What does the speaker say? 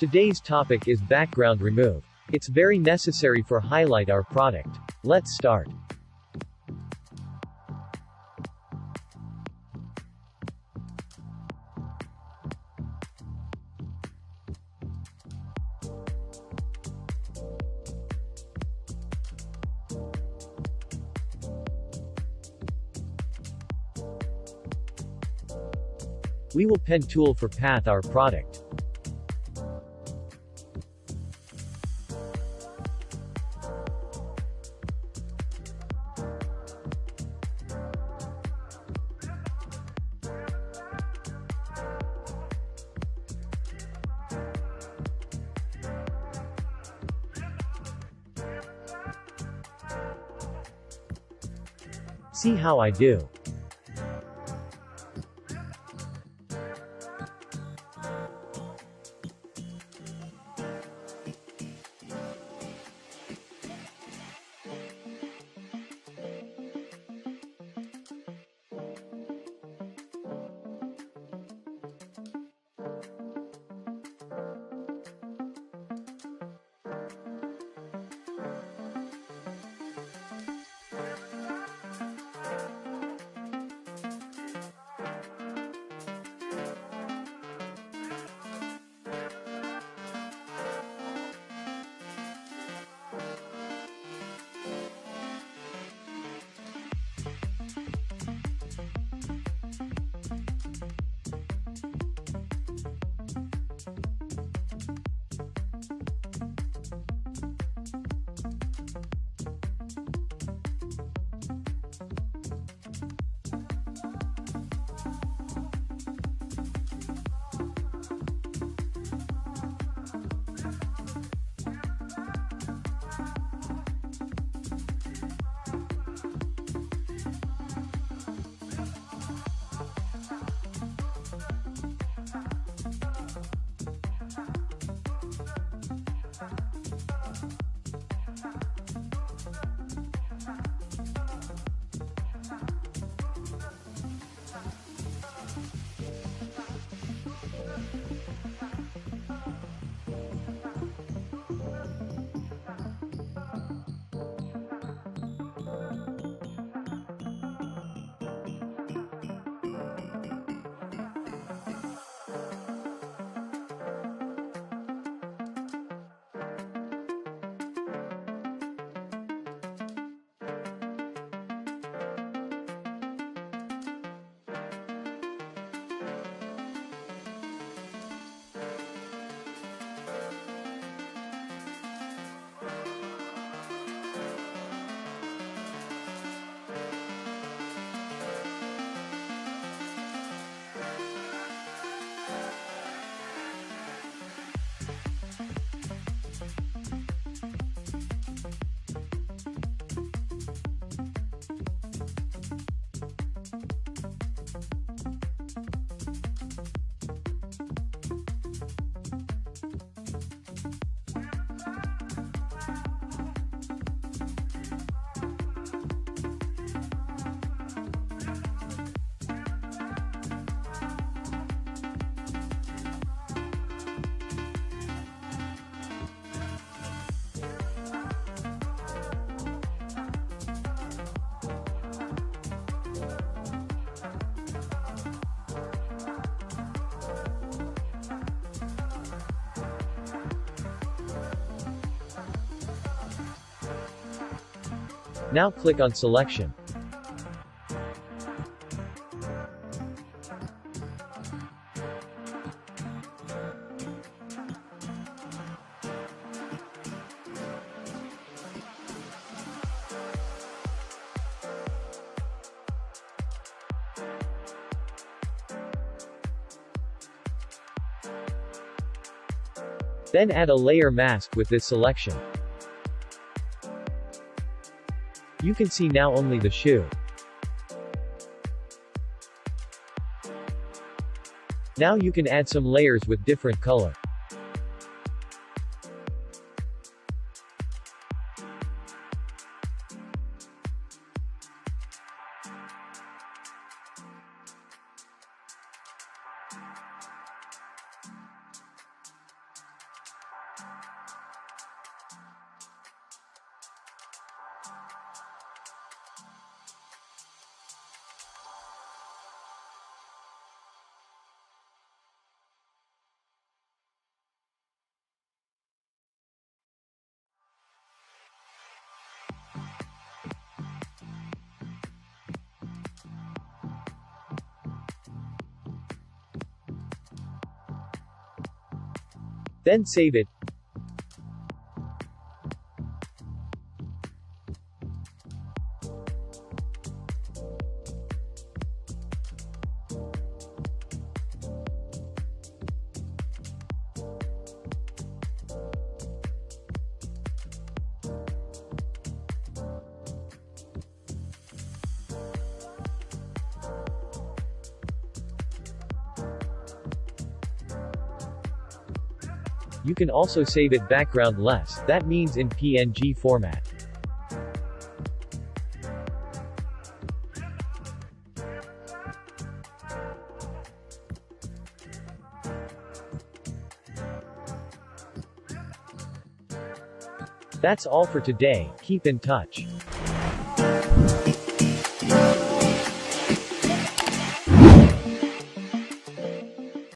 Today's topic is background remove. It's very necessary for highlight our product. Let's start. We will pen tool for path our product. See how I do. Now click on selection. Then add a layer mask with this selection. You can see now only the shoe. Now you can add some layers with different color. Then save it. You can also save it background less, that means in PNG format. That's all for today, keep in touch.